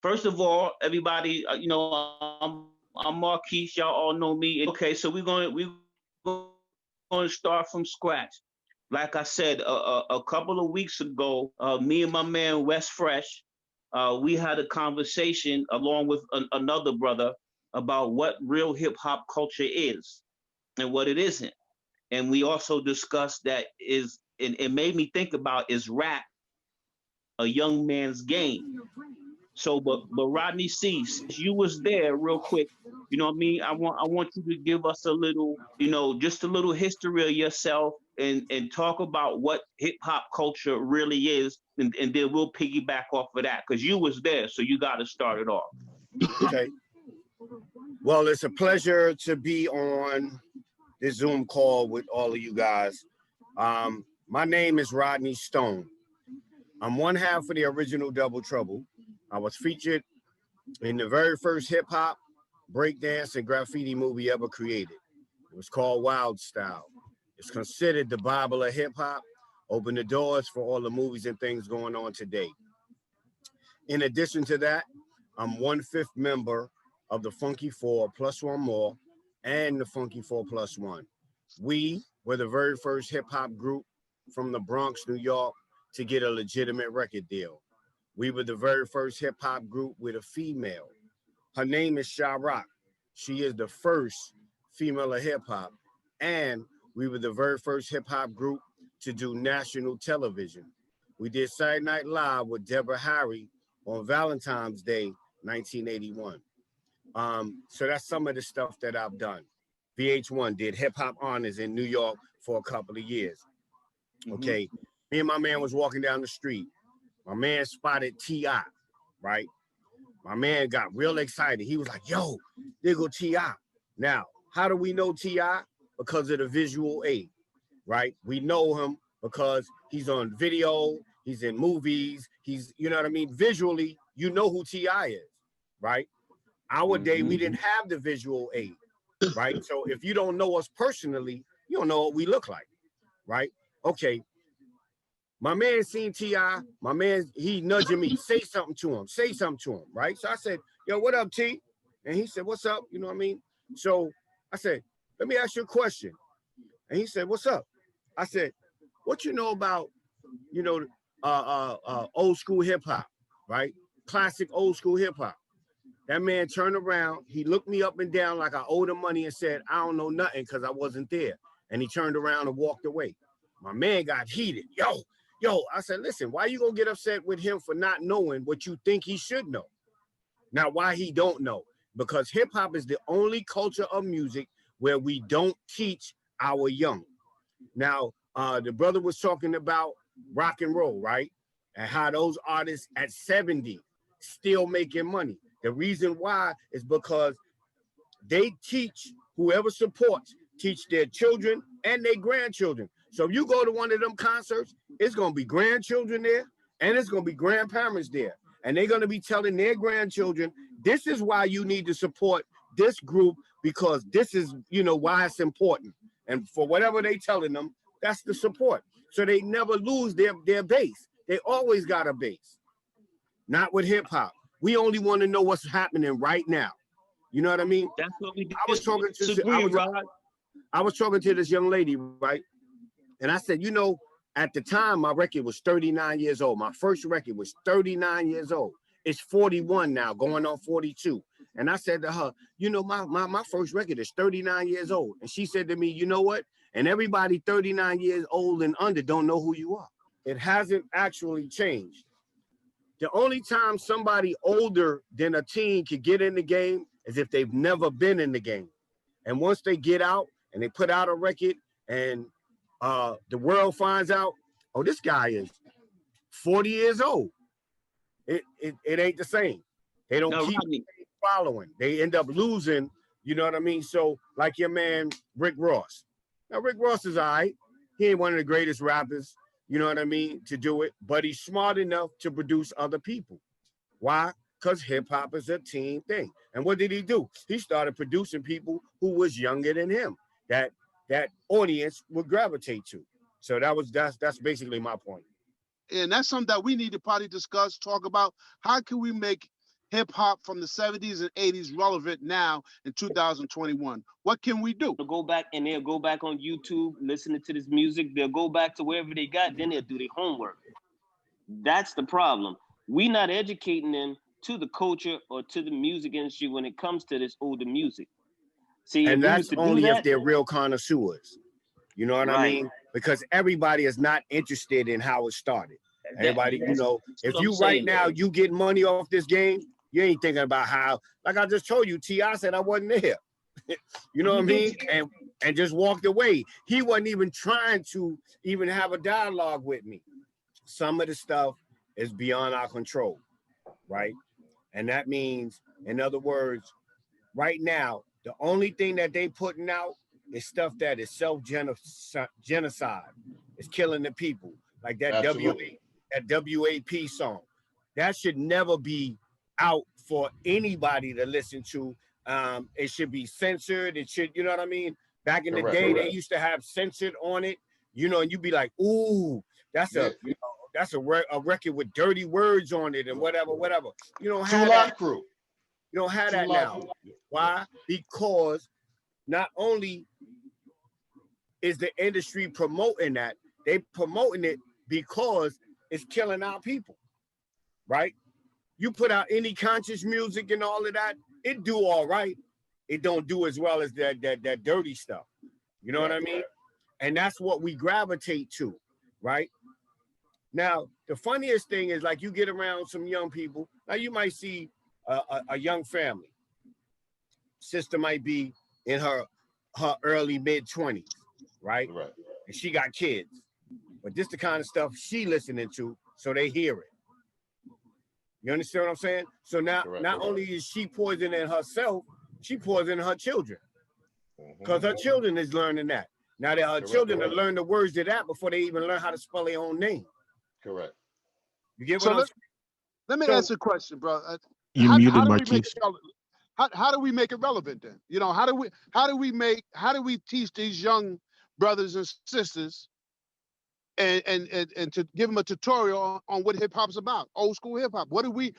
First of all, everybody, I'm Marquise. Y'all all know me. Okay, so we're going to start from scratch. Like I said, a couple of weeks ago, me and my man Wes Fresh, we had a conversation along with another brother about what real hip hop culture is and what it isn't. And we also discussed that is, and it made me think about, is rap a young man's game? So, but Rodney C, since you was there, real quick, you know what I mean. I want you to give us a little, just a little history of yourself, and talk about what hip hop culture really is, and then we'll piggyback off of that because you was there, so you got to start it off. Okay. Well, it's a pleasure to be on this Zoom call with all of you guys. My name is Rodney Stone. I'm one half of the original Double Trouble. I was featured in the very first hip hop, breakdance, and graffiti movie ever created. It was called Wild Style. It's considered the Bible of hip hop, opened the doors for all the movies and things going on today. In addition to that, I'm 1/5 member of the Funky Four plus one more and the Funky Four plus one. We were the very first hip hop group from the Bronx, New York, to get a legitimate record deal. We were the very first hip hop group with a female. Her name is Sha Rock. She is the first female of hip hop. And we were the very first hip hop group to do national television. We did Saturday Night Live with Deborah Harry on Valentine's Day, 1981. So that's some of the stuff that I've done. VH1 did hip hop honors in New York for a couple of years. Okay, me and my man was walking down the street. My man spotted T.I., right? My man got real excited. He was like, yo, there go T.I. Now, how do we know T.I.? Because of the visual aid, right? We know him because he's on video, he's in movies, he's, you know what I mean? Visually, you know who T.I. is, right? Our day, we didn't have the visual aid, right? So if you don't know us personally, you don't know what we look like, right? Okay. My man seen T.I., my man, he nudging me, say something to him, right? So I said, yo, what up, T? And he said, what's up? You know what I mean? So I said, let me ask you a question. And he said, what's up? I said, what you know about, old school hip hop, right? Classic old school hip hop. That man turned around, he looked me up and down like I owed him money and said, I don't know nothing because I wasn't there. And he turned around and walked away. My man got heated. Yo, I said, listen, why you gonna get upset with him for not knowing what you think he should know? Now, why he don't know? Because hip hop is the only culture of music where we don't teach our young. Now, the brother was talking about rock and roll, right? And how those artists at 70 still making money. The reason why is because they teach, whoever supports, teach their children and their grandchildren. So if you go to one of them concerts, it's going to be grandchildren there and it's going to be grandparents there. And they're going to be telling their grandchildren, this is why you need to support this group because this is, why it's important. And for whatever they telling them, that's the support. So they never lose their base. They always got a base. Not with hip hop. We only want to know what's happening right now. You know what I mean? That's what we I was talking to this young lady, right? And I said, at the time, my record was 39 years old. My first record was 39 years old. It's 41 now, going on 42. And I said to her, my first record is 39 years old. And she said to me, you know what? And everybody 39 years old and under don't know who you are. It hasn't actually changed. The only time somebody older than a teen could get in the game is if they've never been in the game. And once they get out and they put out a record and the world finds out, oh, this guy is 40 years old. It ain't the same. They don't keep following. They end up losing, you know what I mean? So like your man, Rick Ross. Now, Rick Ross is all right. He ain't one of the greatest rappers, you know what I mean, to do it, but he's smart enough to produce other people. Why? Because hip hop is a team thing. And what did he do? He started producing people who was younger than him, that audience would gravitate to. So that's basically my point. And that's something that we need to probably discuss, talk about. How can we make hip hop from the 70s and 80s relevant now in 2021? What can we do? They'll go back and they'll go back on YouTube, listening to this music. They'll go back to wherever they got, then they'll do their homework. That's the problem. We not educating them to the culture or to the music industry when it comes to this older music. See, and that's only if they're real connoisseurs. You know what I mean? Because everybody is not interested in how it started. Everybody, you know, if you right now, you get money off this game, you ain't thinking about how, like I just told you, T.I. said I wasn't there. You know what I mean? And just walked away. He wasn't even trying to even have a dialogue with me. Some of the stuff is beyond our control, right? And that means, in other words, right now, the only thing that they putting out is stuff that is self-genocide. It's killing the people. Like that WAP song. That should never be out for anybody to listen to. It should be censored. It should, you know what I mean? Back in the day, they used to have censored on it, you know, and you'd be like, ooh, that's a record with dirty words on it and whatever. You don't have that. You don't have that now. Why? Because not only is the industry promoting that, they promoting it because it's killing our people, right? You put out any conscious music and all of that, it do all right. It don't do as well as that dirty stuff. You know what I mean? And that's what we gravitate to, right? Now, the funniest thing is, like, you get around some young people. Now, you might see a young family. Sister might be in her early mid-20s, right? And she got kids. But this the kind of stuff she listening to, so they hear it. You understand what I'm saying? So now, not only is she poisoning herself, she poisoning her children. Because her children is learning that. Now that her children have learned the words to that before they even learn how to spell their own name. Correct. You get what I'm saying? Let me ask you a question, bro. You muted Marquise. How do we make it relevant then? You know, how do we teach these young brothers and sisters and to give them a tutorial on what hip hop's about, old school hip hop? What do we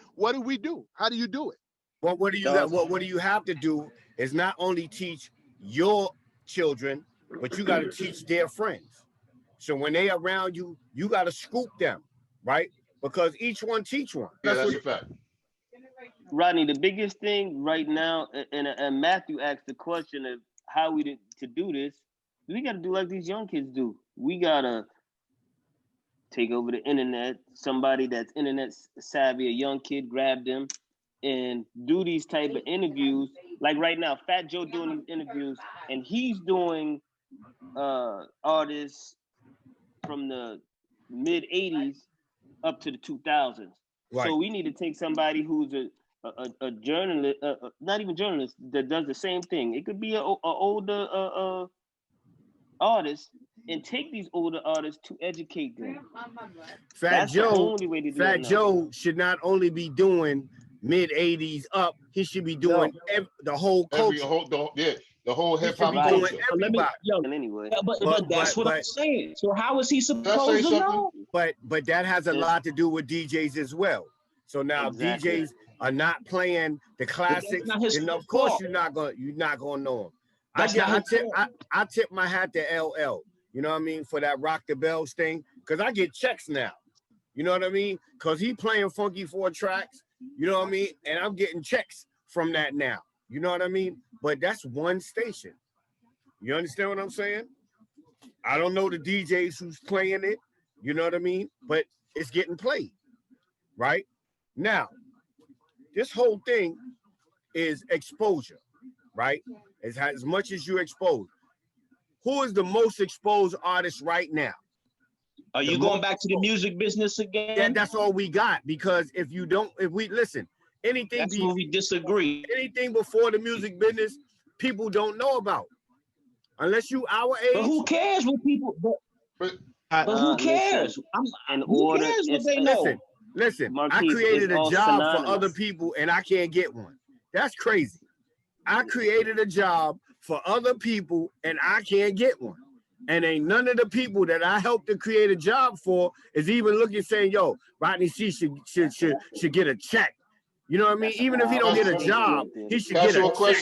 do? How do you do it? Well, what do you have to do is not only teach your children, but you got to teach their friends. So when they around you, you got to scoop them, right? Because each one teach one. That's a fact. Rodney, the biggest thing right now, and Matthew asked the question of how we to do this, we got to do like these young kids do. We got to take over the internet, somebody that's internet savvy, a young kid, grab them and do these type of interviews. Like right now, Fat Joe doing these interviews, and he's doing artists from the mid 80s up to the 2000s. Right. So we need to take somebody who's a journalist, not even journalist, that does the same thing. It could be an older artist, and take these older artists to educate them. Fat Joe should not only be doing mid 80s up, he should be doing the whole culture. The whole hip hop culture. But that's what I'm saying. So how is he supposed to know? But that has a lot to do with DJs as well. So now DJs are not playing the classics, and of course you're not gonna know them. I tip my hat to LL. You know what I mean, for that Rock the Bells thing, because I get checks now. You know what I mean? Because he playing Funky 4 tracks. You know what I mean? And I'm getting checks from that now. You know what I mean? But that's one station. You understand what I'm saying? I don't know the DJs who's playing it. You know what I mean? But it's getting played. Right? Now, this whole thing is exposure. Right? As much as you expose. Who is the most exposed artist right now? Are you going back to the music business again? Yeah, that's all we got. Because if we listen, anything that's where we disagree. Anything before the music business, people don't know about. Unless you our age. But who cares what people? But who cares? Who cares what they know? Listen. Marquise, I created a job synonymous for other people, and I can't get one. That's crazy. I created a job for other people, and I can't get one. And ain't none of the people that I helped to create a job for is even looking saying, yo, Rodney C should get a check. You know what I mean? Even if he don't get a job, he should get a check.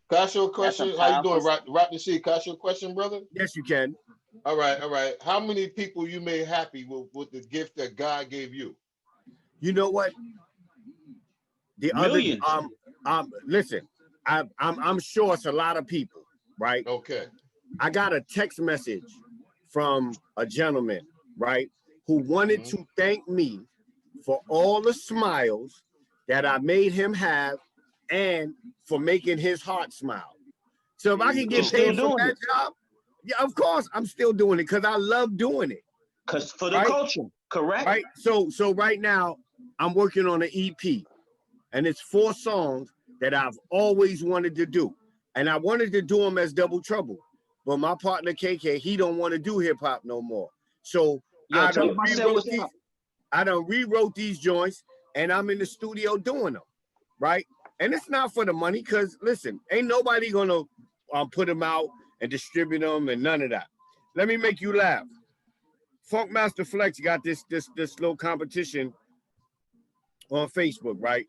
Can I ask you a question? How you doing, Rodney C? Can I ask you a question, brother? Yes, you can. All right. How many people you made happy with the gift that God gave you? You know what? Millions. Listen, I'm sure it's a lot of people, right? Okay. I got a text message from a gentleman, right, who wanted to thank me for all the smiles that I made him have and for making his heart smile. So if I can get paid for that job, yeah, of course I'm still doing it because I love doing it. Because for the culture, correct? Right. So right now I'm working on an EP, and it's 4 songs that I've always wanted to do, and I wanted to do them as Double Trouble, but my partner KK, he don't want to do hip hop no more. So I done rewrote these joints, and I'm in the studio doing them, right? And it's not for the money, because listen, ain't nobody gonna put them out and distribute them and none of that. Let me make you laugh. Funk Master Flex got this little competition on Facebook, right?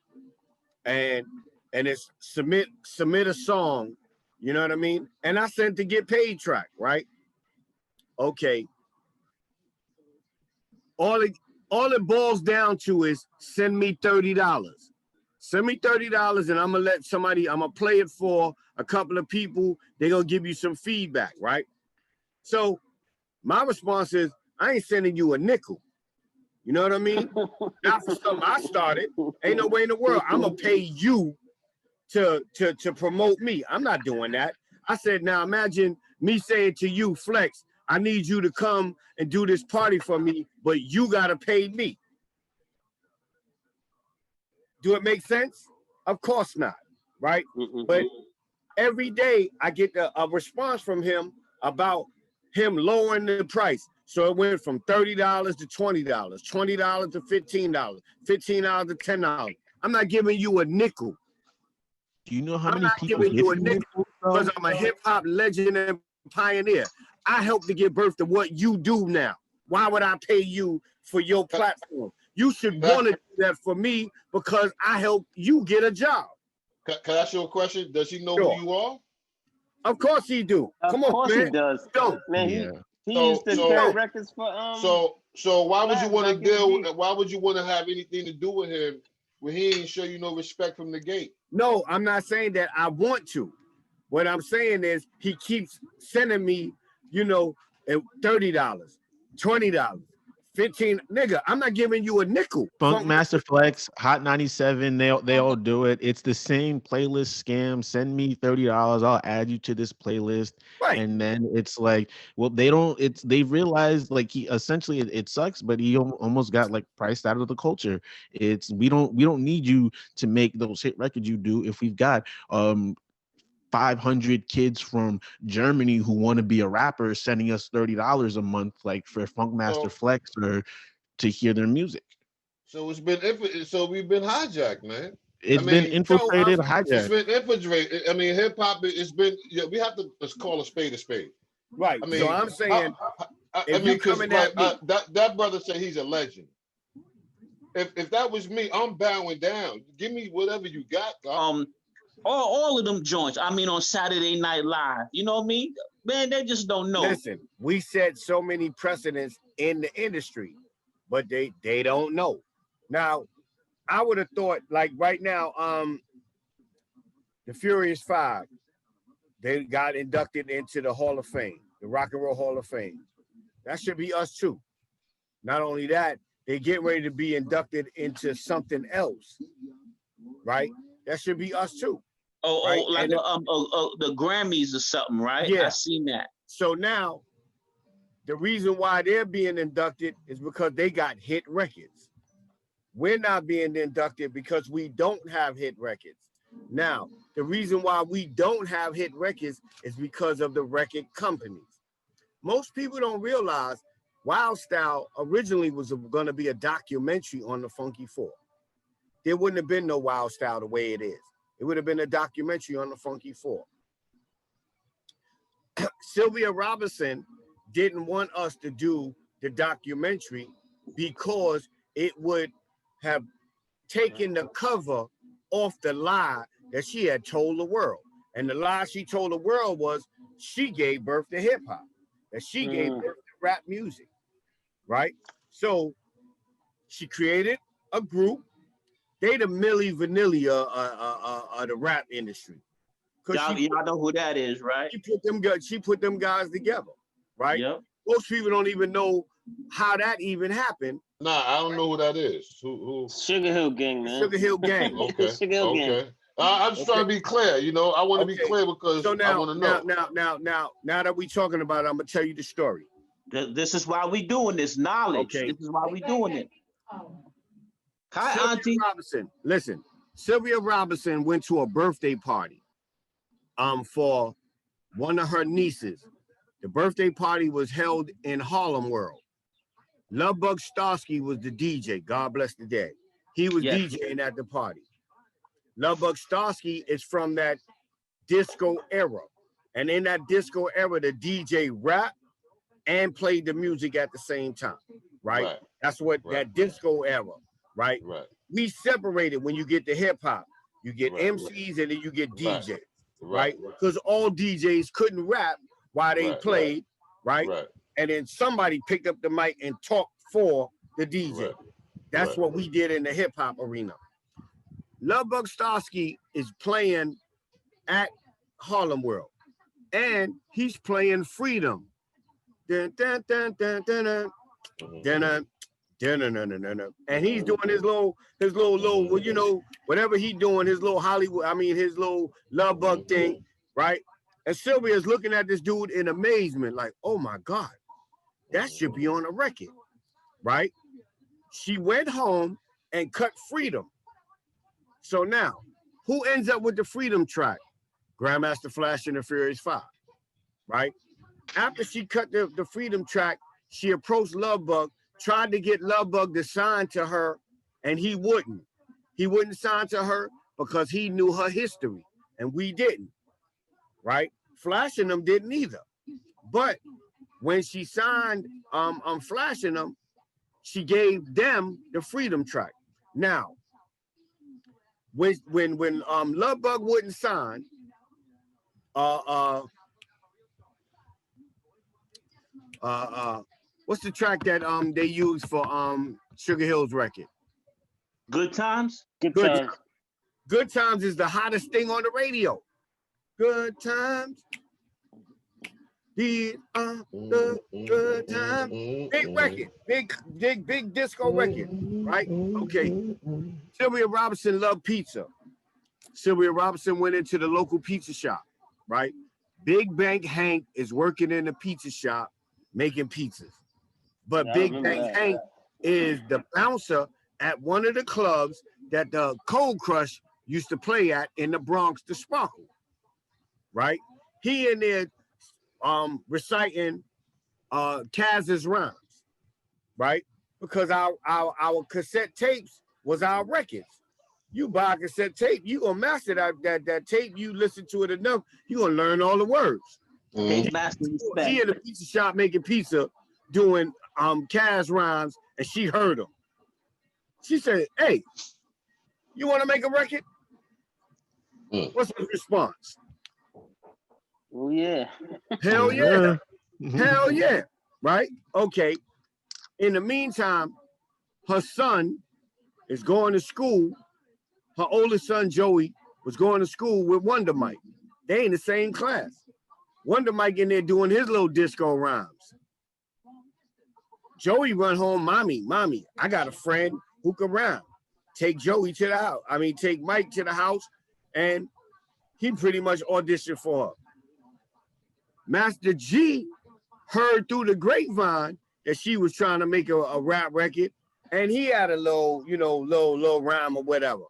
And it's submit a song, you know what I mean? And I sent the get paid track, right? Okay. All it boils down to is send me $30. Send me $30 and I'm gonna play it for a couple of people. They're gonna give you some feedback, right? So my response is, I ain't sending you a nickel. You know what I mean? Not for something I started. Ain't no way in the world I'm gonna pay you to promote me. I'm not doing that. I said, now imagine me saying to you, Flex, I need you to come and do this party for me, but you gotta pay me. Do it make sense? Of course not, right? But every day I get a response from him about him lowering the price. So it went from $30 to $20, $20 to $15, $15 to $10. I'm not giving you a nickel. Do you know how many people giving you a nickel because I'm a hip hop legend and pioneer. I helped to give birth to what you do now. Why would I pay you for your platform? You should want to do that for me because I helped you get a job. Can I ask you a question? Does he know who you are? Of course he do. Come on, man. Of course he does. Don't. Man, he used to carry records for So why would you want to deal with, why would you want to have anything to do with him when he ain't show you no respect from the gate? No, I'm not saying that I want to. What I'm saying is he keeps sending me, $30, $20, $15. Nigga, I'm not giving you a nickel. Funk Master Flex, Hot 97, they all do it. It's the same playlist scam. Send me $30, I'll add you to this playlist. Right. And then it's like, well, they realized like he essentially it sucks, but he almost got like priced out of the culture. We don't need you to make those hit records you do if we've got 500 kids from Germany who want to be a rapper sending us $30 a month, like for Funk Master Flex or to hear their music. So we've been hijacked, man. Been infiltrated, hijacked. It's been infiltrated. I mean, hip hop. It's been. We have to call a spade a spade. Right. I mean, so I'm saying, because that brother said he's a legend. If that was me, I'm bowing down. Give me whatever you got. All of them joints. I mean, on Saturday Night Live. You know what I mean? Man, they just don't know. Listen, we set so many precedents in the industry, but they don't know. Now, I would have thought, like right now, the Furious 5, they got inducted into the Hall of Fame, the Rock and Roll Hall of Fame. That should be us too. Not only that, they get ready to be inducted into something else, right? That should be us too. Right? Like the Grammys or something, right? Yeah. I seen that. So now, the reason why they're being inducted is because they got hit records. We're not being inducted because we don't have hit records. Now, the reason why we don't have hit records is because of the record companies. Most people don't realize Wild Style originally was going to be a documentary on the Funky Four. There wouldn't have been no Wild Style the way it is. It would have been a documentary on the Funky Four. Sylvia Robinson didn't want us to do the documentary because it would have taking the cover off the lie that she had told the world. And the lie she told the world was she gave birth to hip hop, that she gave birth to rap music, right? So she created a group. They the Milli Vanilli of the rap industry. Y'all know who that is, right? She put them guys together, right? Yep. Most people don't even know how that even happened. Nah, I don't know who that is. Who? Sugarhill gang, man. Sugarhill gang. Okay. Sugarhill gang. I'm just trying to be clear. You know, I want to be clear because so now, I want to know. Now that we talking about it, I'm gonna tell you the story. This is why we doing this knowledge. Okay. This is why we doing it. Hi, Sylvia Auntie. Robinson. Listen, Sylvia Robinson went to a birthday party for one of her nieces. The birthday party was held in Harlem World. Lovebug Starsky was the DJ. God bless the dead. He was DJing at the party. Lovebug Starsky is from that disco era. And in that disco era, the DJ rapped and played the music at the same time, right? That's what that disco era, right? We separated when you get to hip hop. You get MCs and then you get DJs, right? Because all DJs couldn't rap while they played, right? And then somebody picked up the mic and talked for the DJ. That's what we did in the hip hop arena. Lovebug Starsky is playing at Harlem World, and he's playing Freedom. Dun, dun, dun, dun, dun, dun, dun, dun, dun, dun, dun, dun, dun. And he's doing his little, well, you know, whatever he doing, his little his little Lovebug thing, right? And Sylvia's looking at this dude in amazement, like, oh my God, that should be on a record, right? She went home and cut Freedom. So now, who ends up with the Freedom track? Grandmaster Flash and the Furious 5, right? After she cut the Freedom track, she approached Lovebug, tried to get Lovebug to sign to her, and he wouldn't. He wouldn't sign to her because he knew her history, and we didn't, right? Flash and them didn't either. But when she signed Flash and them, she gave them the Freedom track. Now, when Lovebug wouldn't sign, what's the track that they used for Sugarhill's record? Good Times? Good Times. Good Times is the hottest thing on the radio. Good Times. These are the good times. Big record, big disco record, right? Okay. Sylvia Robinson loved pizza. Sylvia Robinson went into the local pizza shop, right? Big Bank Hank is working in the pizza shop making pizzas. But Big Bank Hank is the bouncer at one of the clubs that the Cold Crush used to play at in the Bronx, the Sparkle, right? He in there reciting Kaz's rhymes, right? Because our cassette tapes was our records. You buy a cassette tape, you gonna master that tape. You listen to it enough, you gonna learn all the words. He in the pizza shop making pizza, doing Kaz rhymes, and she heard him. She said, "Hey, you want to make a record?" What's his response? Oh yeah. Hell yeah. Hell yeah. Right? Okay. In the meantime, her son is going to school. Her oldest son, Joey, was going to school with Wonder Mike. They in the same class. Wonder Mike in there doing his little disco rhymes. Joey run home, mommy, I got a friend who can rhyme. Take Joey to the house. Take Mike to the house, and he pretty much auditioned for her. Master G heard through the grapevine that she was trying to make a rap record, and he had a little rhyme or whatever.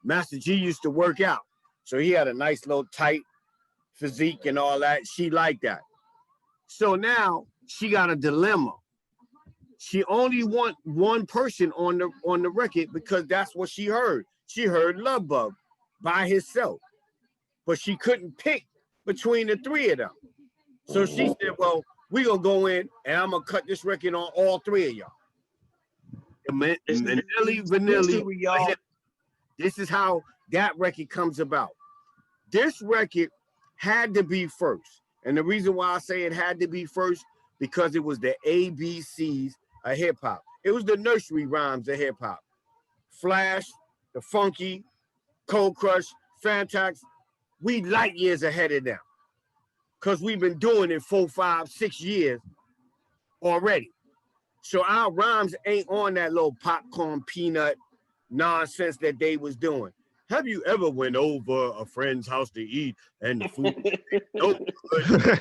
Master G used to work out, so he had a nice little tight physique and all that. She liked that. So now she got a dilemma. She only want one person on the record because that's what she heard. She heard Lovebug by himself, but she couldn't pick between the three of them. So she said, well, we're going to go in and I'm going to cut this record on all three of y'all. Milli Vanilli. This is how that record comes about. This record had to be first. And the reason why I say it had to be first, because it was the ABCs of hip hop. It was the nursery rhymes of hip hop. Flash, the Funky, Cold Crush, Fantax, we light years ahead of them. Because we've been doing it 4, 5, 6 years already. So our rhymes ain't on that little popcorn peanut nonsense that they was doing. Have you ever went over a friend's house to eat and the food no good?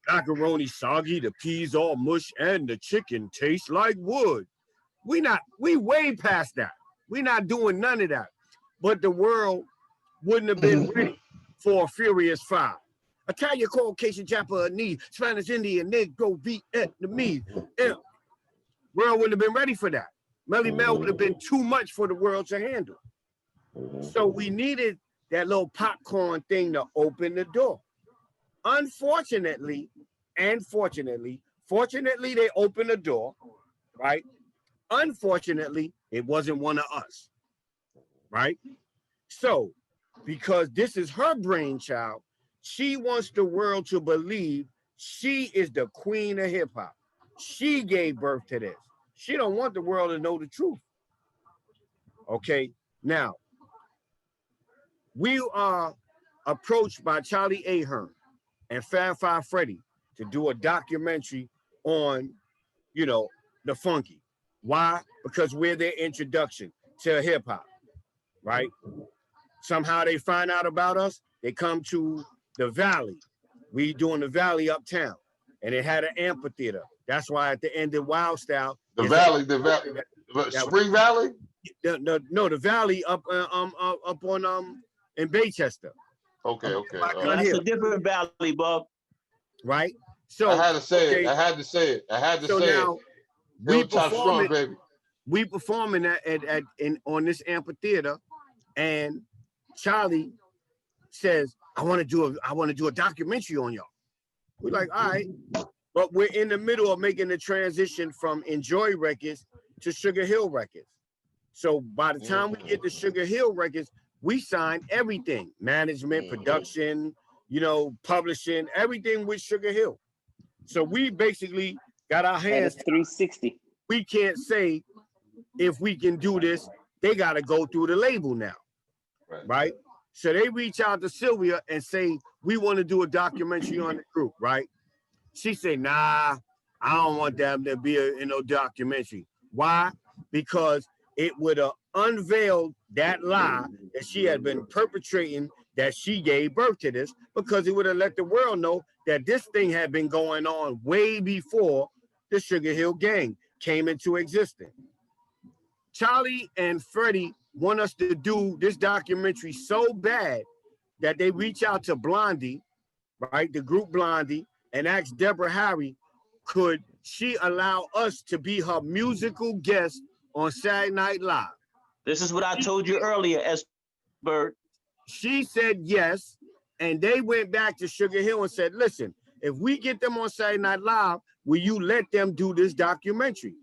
Macaroni soggy, the peas all mush, and the chicken tastes like wood. We way past that. We not doing none of that. But the world wouldn't have been ready for a Furious 5. Italian, Caucasian, Japanese, Spanish, Indian, Negro, Vietnamese. World wouldn't have been ready for that. Melly Mel would have been too much for the world to handle. So we needed that little popcorn thing to open the door. Unfortunately, fortunately, they opened the door, right? Unfortunately, it wasn't one of us, right? So, because this is her brainchild, she wants the world to believe she is the queen of hip hop. She gave birth to this. She don't want the world to know the truth. Okay, now, we are approached by Charlie Ahern and Fab Five Freddy to do a documentary on, the Funky. Why? Because we're their introduction to hip hop, right? Somehow they find out about us. They come to the Valley. We doing the Valley uptown, and it had an amphitheater. That's why at the end of Wild Style, the Valley, Spring Valley. No, the Valley up on in Baychester. Okay. That's a different Valley, Bob. Right. So I had to say it. I had to say it. We performing on this amphitheater, and Charlie says, I want to do a documentary on y'all. We're like, all right, but we're in the middle of making the transition from Enjoy Records to Sugarhill Records. So by the time we get to Sugarhill Records, we signed everything: management, production, publishing, everything with Sugarhill. So we basically got our hands 360. We can't say if we can do this. They got to go through the label now, right? So they reach out to Sylvia and say, we want to do a documentary on the group, right? She said, nah, I don't want them to be in no documentary. Why? Because it would have unveiled that lie that she had been perpetrating, that she gave birth to this, because it would have let the world know that this thing had been going on way before the Sugarhill Gang came into existence. Charlie and Freddie want us to do this documentary so bad that they reach out to Blondie, right, the group Blondie, and ask Deborah Harry, could she allow us to be her musical guest on Saturday Night Live? This is what I told you earlier, S. Bird. She said yes, and they went back to Sugarhill and said, listen, if we get them on Saturday Night Live, will you let them do this documentary?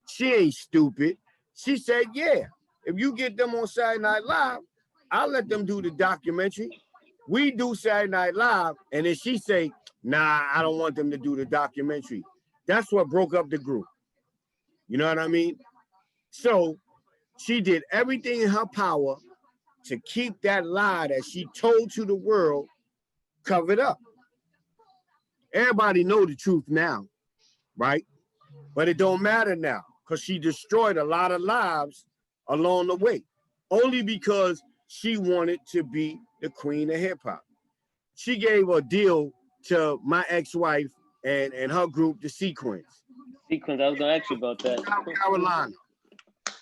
She ain't stupid. She said, yeah, if you get them on Saturday Night Live, I'll let them do the documentary. We do Saturday Night Live, and then she say, nah, I don't want them to do the documentary. That's what broke up the group. You know what I mean? So she did everything in her power to keep that lie that she told to the world covered up. Everybody know the truth now, right? But it don't matter now, because she destroyed a lot of lives along the way, only because she wanted to be the queen of hip hop. She gave a deal to my ex-wife and her group, the Sequence. I was gonna ask you about that. South Carolina,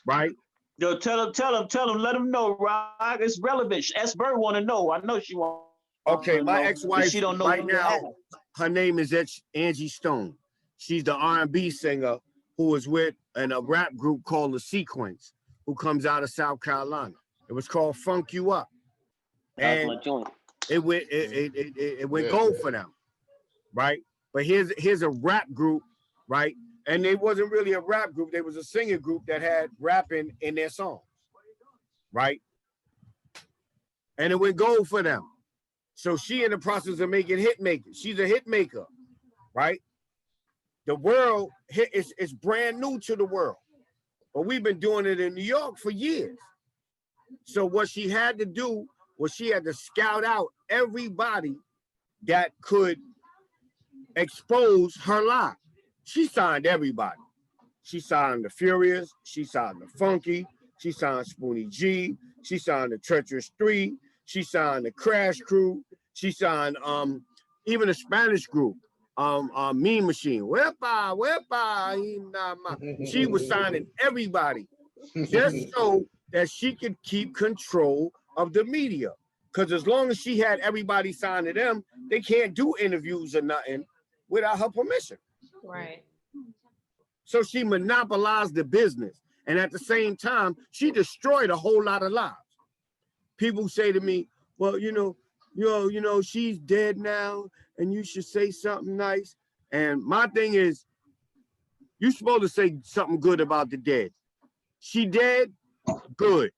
right? Yo, tell them, let them know, Rock. It's relevant. S. Bird want to know. I know she want. Okay, my ex-wife she don't know right now, her name is Angie Stone. She's the R&B singer who is with a rap group called The Sequence, who comes out of South Carolina. It was called Funk You Up. And it went gold for them, right? But here's a rap group, right, And they wasn't really a rap group. They was a singing group that had rapping in their songs, right? And it went gold for them. So she in the process of making hit makers. She's a hit maker, right? The world, it's brand new to the world. But we've been doing it in New York for years. So what she had to do was she had to scout out everybody that could expose her lie. She signed everybody. She signed the Furious. She signed the Funky. She signed Spoonie G. She signed the Treacherous 3. She signed the Crash Crew. She signed even a Spanish group, Mean Machine. Wepa, wepa. She was signing everybody just so that she could keep control of the media. Because as long as she had everybody sign to them, they can't do interviews or nothing without her permission. Right. So she monopolized the business. And at the same time, she destroyed a whole lot of lives. People say to me, well, you know, she's dead now and you should say something nice. And my thing is, you're supposed to say something good about the dead. She dead, good.